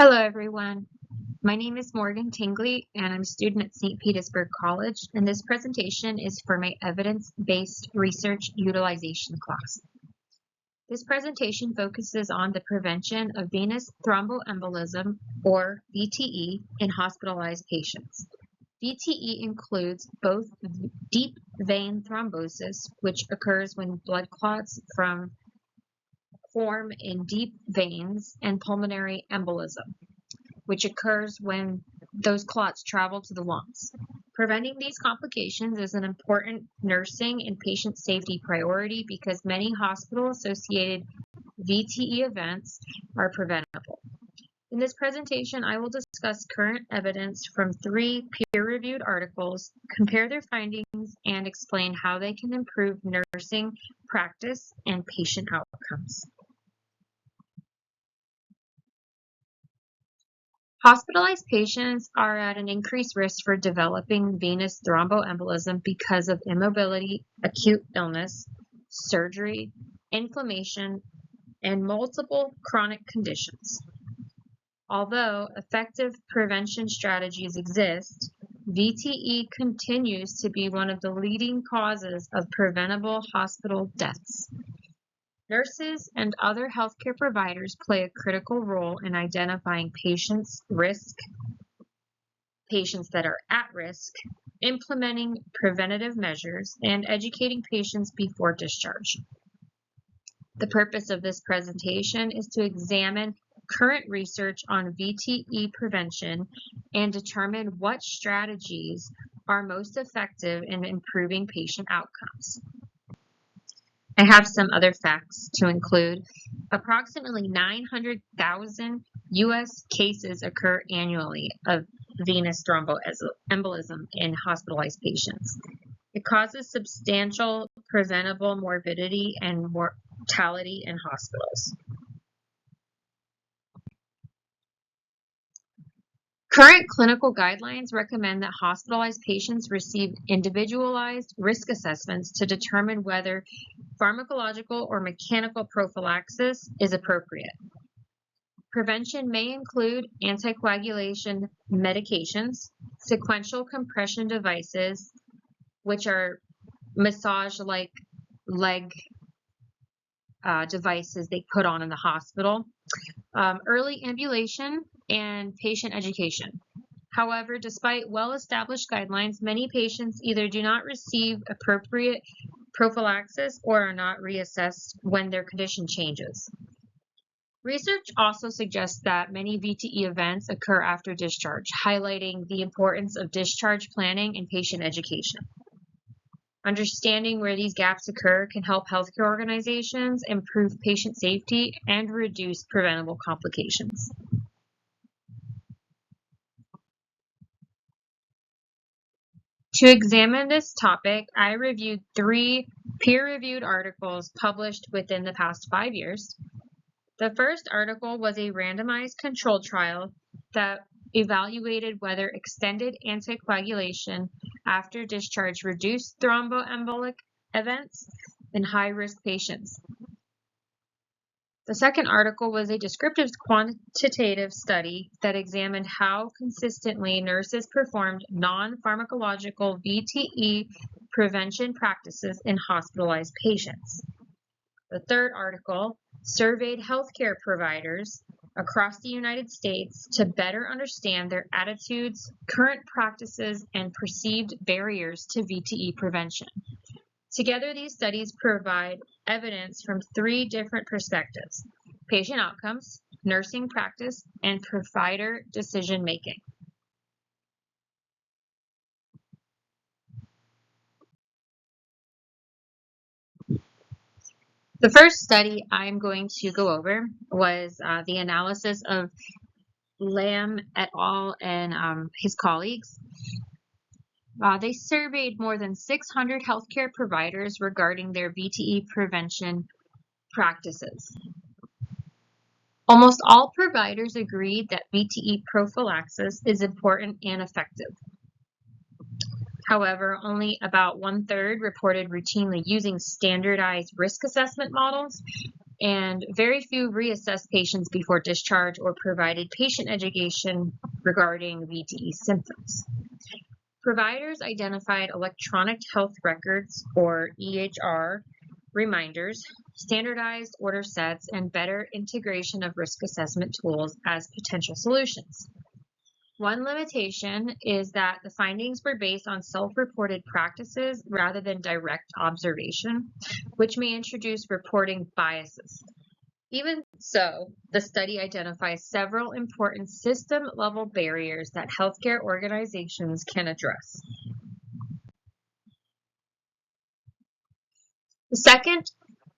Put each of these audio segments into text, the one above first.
Hello, everyone. My name is Morgan Tingley, and I'm a student at St. Petersburg College, and this presentation is for my evidence-based research utilization class. This presentation focuses on the prevention of venous thromboembolism, or VTE, in hospitalized patients. VTE includes both deep vein thrombosis, which occurs when blood clots form in deep veins, and pulmonary embolism, which occurs when those clots travel to the lungs. Preventing these complications is an important nursing and patient safety priority because many hospital-associated VTE events are preventable. In this presentation, I will discuss current evidence from 3 peer-reviewed articles, compare their findings, and explain how they can improve nursing practice and patient outcomes. Hospitalized patients are at an increased risk for developing venous thromboembolism because of immobility, acute illness, surgery, inflammation, and multiple chronic conditions. Although effective prevention strategies exist, VTE continues to be one of the leading causes of preventable hospital deaths. Nurses and other healthcare providers play a critical role in identifying patients that are at risk, implementing preventative measures, and educating patients before discharge. The purpose of this presentation is to examine current research on VTE prevention and determine what strategies are most effective in improving patient outcomes. I have some other facts to include. Approximately 900,000 U.S. cases occur annually of venous thromboembolism in hospitalized patients. It causes substantial preventable morbidity and mortality in hospitals. Current clinical guidelines recommend that hospitalized patients receive individualized risk assessments to determine whether pharmacological or mechanical prophylaxis is appropriate. Prevention may include anticoagulation medications, sequential compression devices, which are massage-like leg devices they put on in the hospital, early ambulation, and patient education. However, despite well-established guidelines, many patients either do not receive appropriate prophylaxis or are not reassessed when their condition changes. Research also suggests that many VTE events occur after discharge, highlighting the importance of discharge planning and patient education. Understanding where these gaps occur can help healthcare organizations improve patient safety and reduce preventable complications. To examine this topic, I reviewed 3 peer-reviewed articles published within the past 5 years. The first article was a randomized controlled trial that evaluated whether extended anticoagulation after discharge reduced thromboembolic events in high-risk patients. The second article was a descriptive quantitative study that examined how consistently nurses performed non-pharmacological VTE prevention practices in hospitalized patients. The third article surveyed healthcare providers across the United States to better understand their attitudes, current practices, and perceived barriers to VTE prevention. Together, these studies provide evidence from 3 different perspectives: patient outcomes, nursing practice, and provider decision-making. The first study I'm going to go over was the analysis of Lamb et al. And his colleagues. They surveyed more than 600 healthcare providers regarding their VTE prevention practices. Almost all providers agreed that VTE prophylaxis is important and effective. However, only about 1/3 reported routinely using standardized risk assessment models, and very few reassessed patients before discharge or provided patient education regarding VTE symptoms. Providers identified electronic health records, or EHR, reminders, standardized order sets, and better integration of risk assessment tools as potential solutions. One limitation is that the findings were based on self-reported practices rather than direct observation, which may introduce reporting biases. Even so, the study identifies several important system-level barriers that healthcare organizations can address. The second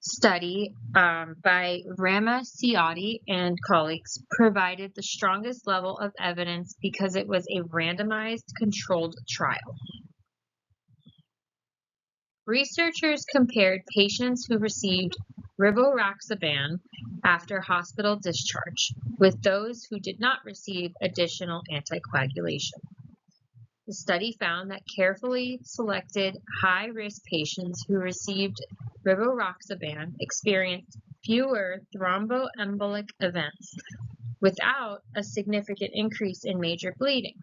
study by Ramaciotti and colleagues provided the strongest level of evidence because it was a randomized controlled trial. Researchers compared patients who received rivaroxaban after hospital discharge with those who did not receive additional anticoagulation. The study found that carefully selected high-risk patients who received rivaroxaban experienced fewer thromboembolic events without a significant increase in major bleeding.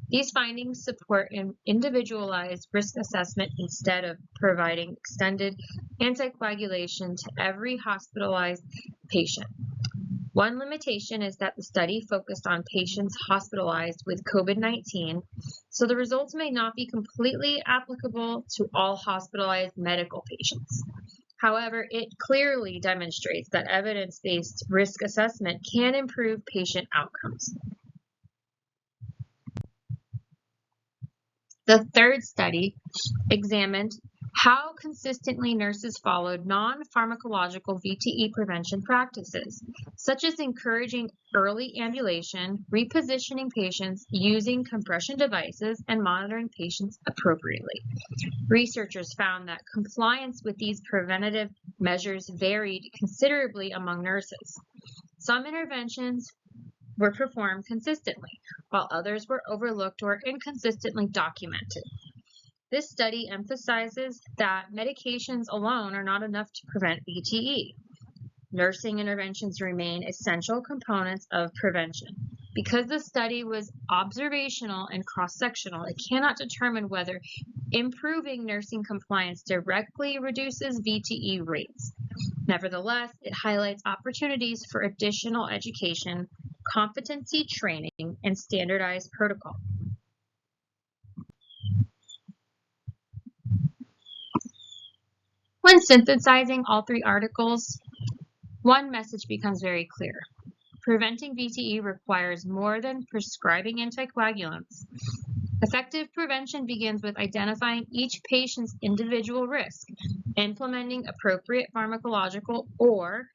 These findings support an individualized risk assessment instead of providing extended anticoagulation to every hospitalized patient. One limitation is that the study focused on patients hospitalized with COVID-19, so the results may not be completely applicable to all hospitalized medical patients. However, it clearly demonstrates that evidence-based risk assessment can improve patient outcomes. The third study examined how consistently nurses followed non-pharmacological VTE prevention practices, such as encouraging early ambulation, repositioning patients, using compression devices, and monitoring patients appropriately. Researchers found that compliance with these preventative measures varied considerably among nurses. Some interventions were performed consistently, while others were overlooked or inconsistently documented. This study emphasizes that medications alone are not enough to prevent VTE. Nursing interventions remain essential components of prevention. Because the study was observational and cross-sectional, it cannot determine whether improving nursing compliance directly reduces VTE rates. Nevertheless, it highlights opportunities for additional education, competency training, and standardized protocol. When synthesizing all three articles, one message becomes very clear. Preventing VTE requires more than prescribing anticoagulants. Effective prevention begins with identifying each patient's individual risk, implementing appropriate pharmacological or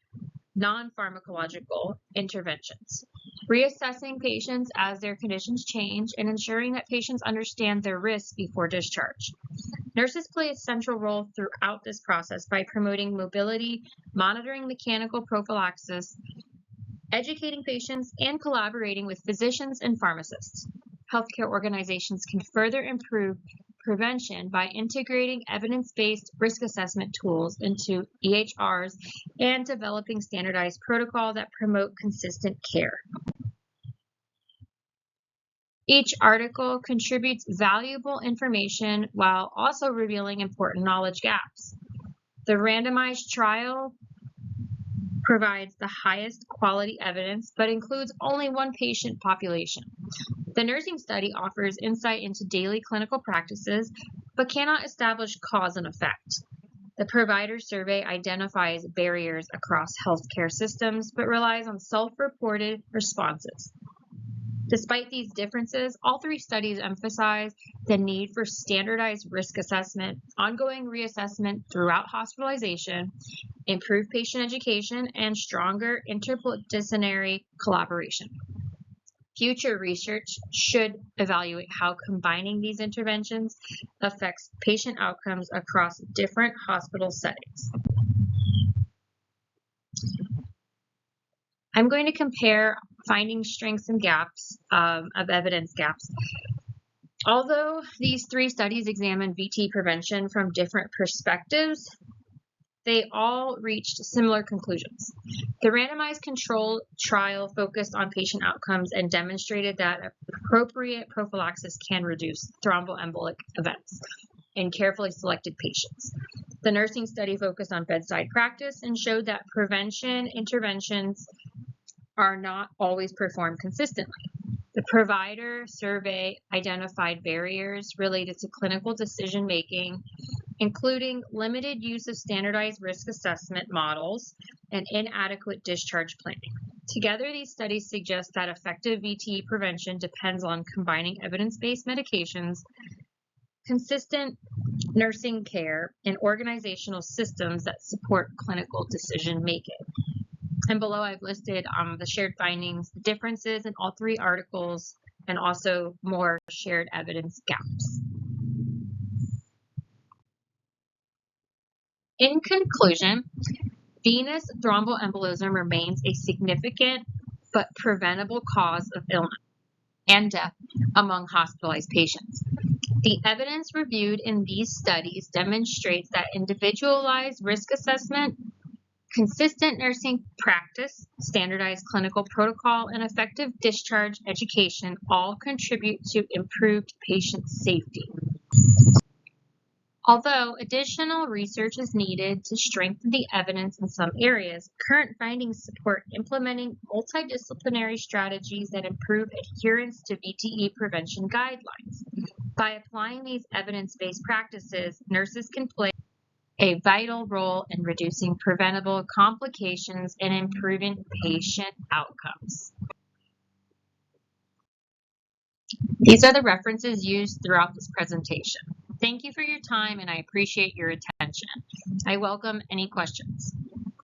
non-pharmacological interventions, reassessing patients as their conditions change, and ensuring that patients understand their risks before discharge. Nurses play a central role throughout this process by promoting mobility, monitoring mechanical prophylaxis, educating patients, and collaborating with physicians and pharmacists. Healthcare organizations can further improve prevention by integrating evidence-based risk assessment tools into EHRs and developing standardized protocols that promote consistent care. Each article contributes valuable information while also revealing important knowledge gaps. The randomized trial provides the highest quality evidence, but includes only one patient population. The nursing study offers insight into daily clinical practices, but cannot establish cause and effect. The provider survey identifies barriers across healthcare systems, but relies on self-reported responses. Despite these differences, all three studies emphasize the need for standardized risk assessment, ongoing reassessment throughout hospitalization, improved patient education, and stronger interdisciplinary collaboration. Future research should evaluate how combining these interventions affects patient outcomes across different hospital settings. I'm going to compare finding strengths and gaps of evidence gaps. Although these three studies examine VTE prevention from different perspectives, they all reached similar conclusions. The randomized controlled trial focused on patient outcomes and demonstrated that appropriate prophylaxis can reduce thromboembolic events in carefully selected patients. The nursing study focused on bedside practice and showed that prevention interventions are not always performed consistently. The provider survey identified barriers related to clinical decision making, including limited use of standardized risk assessment models and inadequate discharge planning. Together, these studies suggest that effective VTE prevention depends on combining evidence-based medications, consistent nursing care, and organizational systems that support clinical decision making. And below I've listed the shared findings, the differences in all three articles, and also more shared evidence gaps. In conclusion, venous thromboembolism remains a significant but preventable cause of illness and death among hospitalized patients. The evidence reviewed in these studies demonstrates that individualized risk assessment, consistent nursing practice, standardized clinical protocol, and effective discharge education all contribute to improved patient safety. Although additional research is needed to strengthen the evidence in some areas, current findings support implementing multidisciplinary strategies that improve adherence to VTE prevention guidelines. By applying these evidence-based practices, nurses can play a vital role in reducing preventable complications and improving patient outcomes. These are the references used throughout this presentation. Thank you for your time, and I appreciate your attention. I welcome any questions.